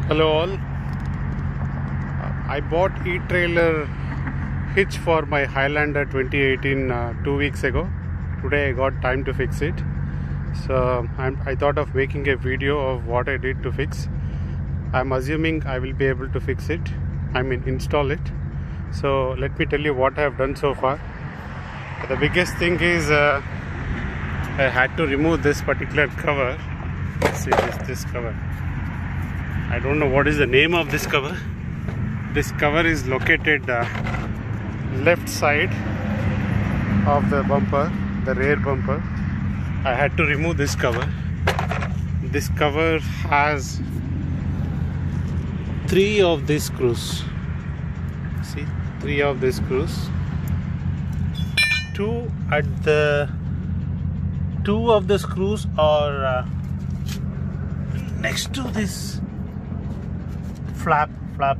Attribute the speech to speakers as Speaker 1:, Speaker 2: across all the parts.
Speaker 1: Hello all. I bought e-trailer hitch for my Highlander 2018 2 weeks ago. Today I got time to fix it. So I thought of making a video of what I did to fix. I'm assuming I will be able to fix it. Install it. So let me tell you what I have done so far. The biggest thing is I had to remove this particular cover. See this cover. I don't know what is the name of this cover. This cover is located left side of the bumper, the rear bumper. I had to remove this cover. This cover has 3 of these screws. See, 3 of these screws. 2 of the screws are next to this flap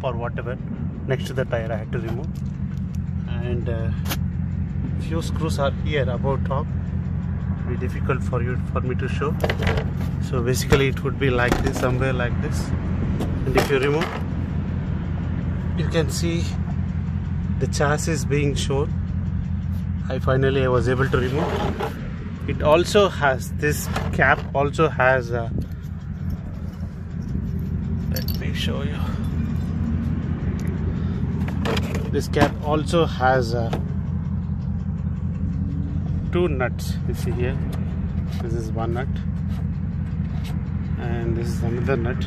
Speaker 1: or whatever, next to the tire. I had to remove, and few screws are here above top. Be difficult for me to show. So basically it would be like this, somewhere like this, and if you remove, you can see the chassis being shown. I was able to remove. It also has this cap, also has let me show you. This cap also has 2 nuts. You see here, this is one nut and this is another nut.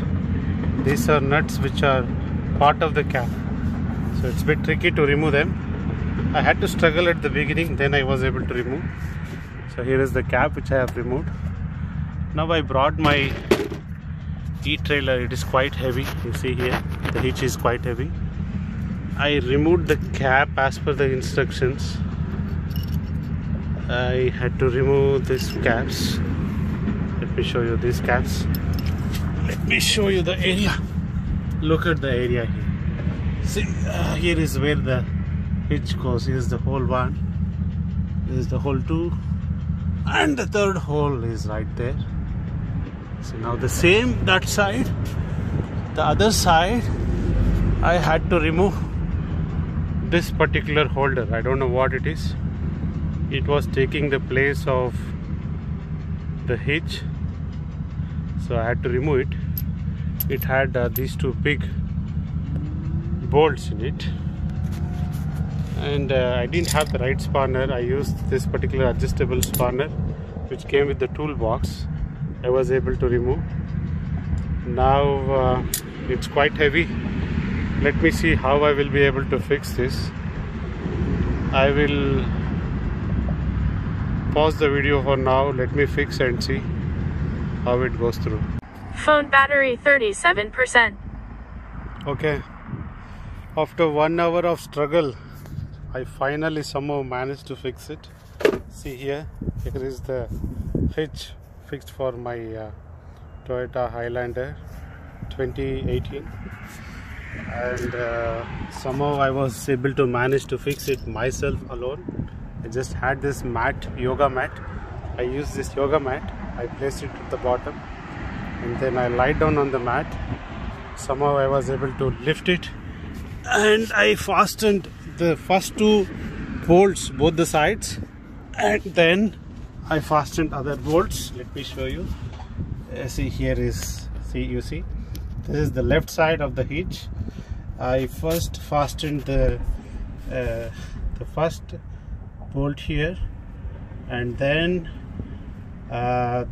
Speaker 1: These are nuts which are part of the cap, so it's a bit tricky to remove them. I had to struggle at the beginning, then I was able to remove. So here is the cap which I have removed. Now I brought my e-trailer. It is quite heavy. You see here, the hitch is quite heavy. I removed the cap as per the instructions. I had to remove these caps. Let me show you these caps. Let me show you the area. Look at the area here. See, here is where the hitch goes. Here is the hole 1. This is the hole 2. And the 3rd hole is right there. So now the same that side. The other side, I had to remove this particular holder. I don't know what it is. It was taking the place of the hitch, so I had to remove it. It had these 2 big bolts in it, and I didn't have the right spanner. I used this particular adjustable spanner which came with the toolbox. I was able to remove. Now it's quite heavy. Let me see how I will be able to fix this. I will pause the video for now. Let me fix and see how it goes through.
Speaker 2: Phone battery 37%.
Speaker 1: Okay. After 1 hour of struggle, I finally somehow managed to fix it. See here is the hitch fixed for my Toyota Highlander 2018. And somehow I was able to manage to fix it myself alone. I just had this mat, yoga mat. I used this yoga mat. I placed it at the bottom, and then I lied down on the mat. Somehow I was able to lift it, and I fastened the first 2 bolts, both the sides, and then I fastened other bolts. Let me show you. See, here is, you see, this is the left side of the hitch. I first fastened the first bolt here, and then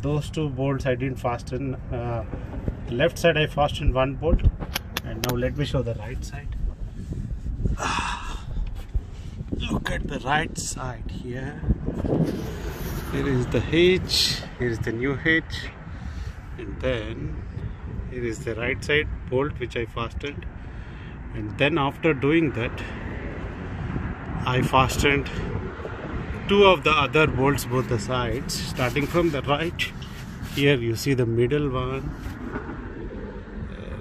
Speaker 1: those 2 bolts I didn't fasten. The left side I fastened 1 bolt, and now let me show the right side. Look at the right side here. Here is the hitch. Here is the new hitch, and then here is the right side bolt which I fastened. And then after doing that, I fastened 2 of the other bolts, both the sides, starting from the right. Here you see the middle one.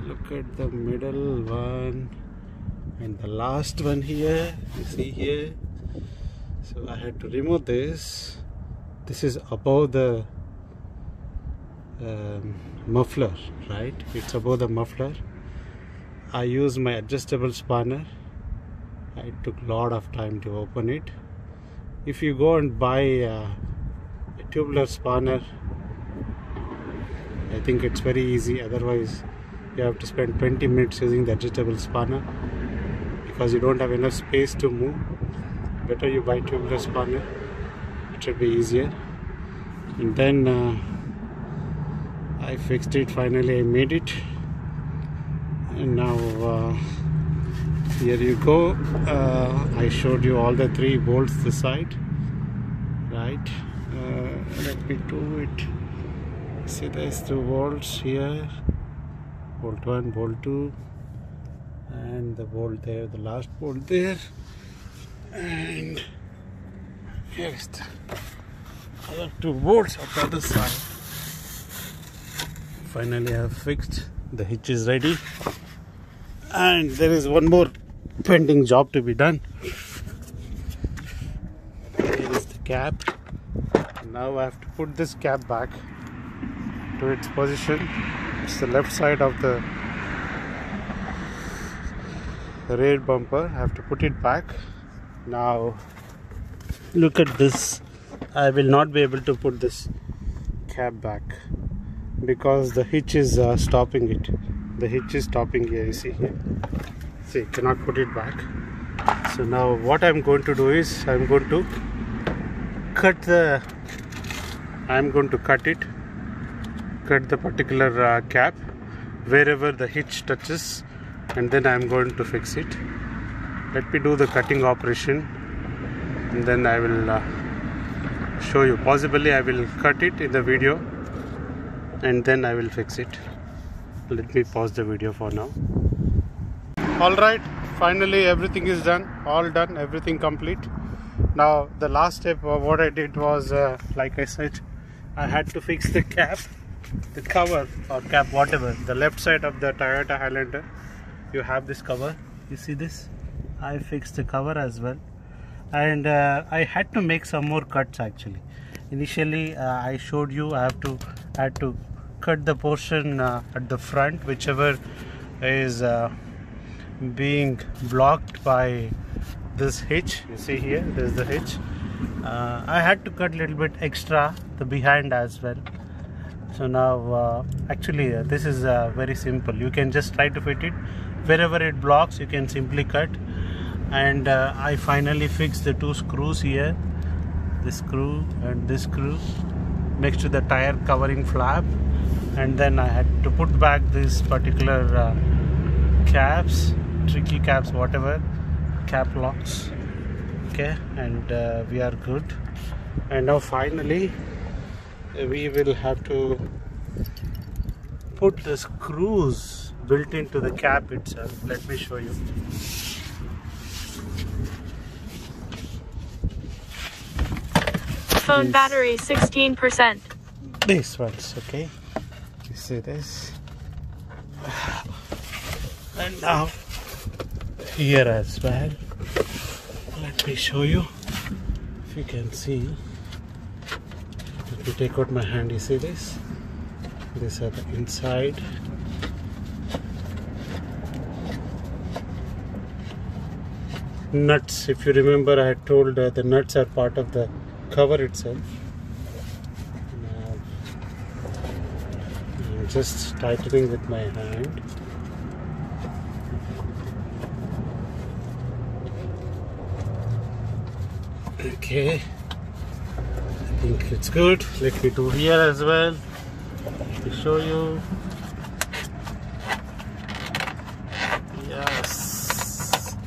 Speaker 1: Look at the middle one, and the last one here, you see here. So I had to remove this. This is above the muffler, right? It's above the muffler. I use my adjustable spanner. It took a lot of time to open it. If you go and buy a tubular spanner, I think it's very easy. Otherwise you have to spend 20 minutes using the adjustable spanner because you don't have enough space to move. Better you buy tubular spanner, it should be easier. And then I fixed it. Finally I made it, and now here you go. I showed you all the 3 bolts this side, right? Let me do it. See, there's 2 bolts here, bolt 1, bolt 2, and the bolt there, the last bolt there, and here is the other 2 bolts on the other side. Finally I have fixed. The hitch is ready, and there is one more pending job to be done. Here is the cap. Now I have to put this cap back to its position. It's the left side of the rear bumper. I have to put it back. Now look at this. I will not be able to put this cap back because the hitch is stopping it. The hitch is stopping here, you see here. See, cannot put it back. So now what I'm going to do is I'm going to cut the particular cap wherever the hitch touches, and then I'm going to fix it. Let me do the cutting operation, and then I will show you. Possibly I will cut it in the video and then I will fix it. Let me pause the video for now. Alright, finally everything is done, all done, everything complete. Now the last step of what I did was, like I said, I had to fix the cap, the cover or cap, whatever, the left side of the Toyota Highlander. You have this cover, you see this? I fixed the cover as well, and I had to make some more cuts actually. Initially I showed you I had to cut the portion at the front, whichever is being blocked by this hitch. You see here, there's the hitch. I had to cut a little bit extra the behind as well. So now actually this is very simple. You can just try to fit it wherever it blocks. You can simply cut, and I finally fixed the 2 screws here, this screw and this screw next to the tire covering flap, and then I had to put back these particular caps, tricky caps, whatever, cap locks. Okay, and we are good. And now finally we will have to put the screws built into the cap itself. Let me show you.
Speaker 2: Phone battery 16%.
Speaker 1: These ones, okay. You see this? And now here as well. Let me show you. If you can see, let me take out my hand. You see this? These are the inside. Nuts. If you remember, I had told the nuts are part of the cover itself. Now I'm just tightening with my hand. Okay, I think it's good. Let me do here as well to show you. Yes,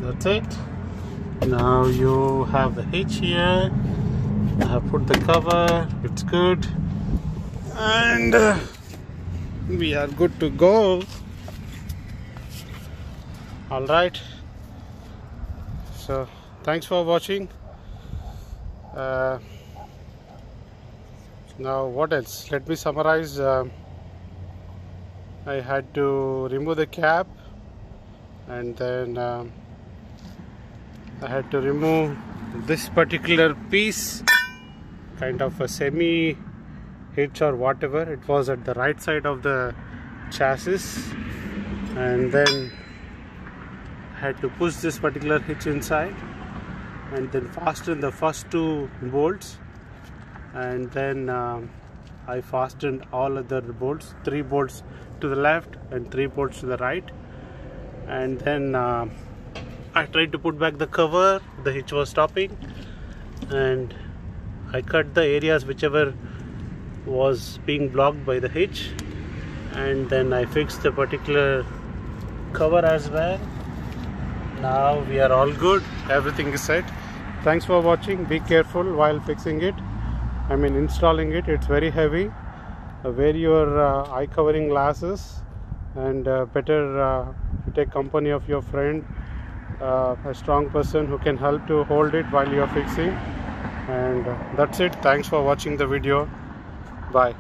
Speaker 1: that's it. Now you have the hitch here. I have put the cover. It's good, and we are good to go. All right, so thanks for watching. Now what else? Let me summarize. I had to remove the cap, and then I had to remove this particular piece, kind of a semi hitch or whatever. It was at the right side of the chassis, and then I had to push this particular hitch inside and then fasten the first 2 bolts, and then I fastened all other bolts, 3 bolts to the left and 3 bolts to the right, and then I tried to put back the cover. The hitch was stopping, and I cut the areas whichever was being blocked by the hitch, and then I fixed the particular cover as well. Now we are all good, everything is set. Thanks for watching. Be careful while fixing it, installing it. It's very heavy. Wear your eye covering glasses, and better take company of your friend, a strong person who can help to hold it while you are fixing. And that's it. Thanks for watching the video. Bye.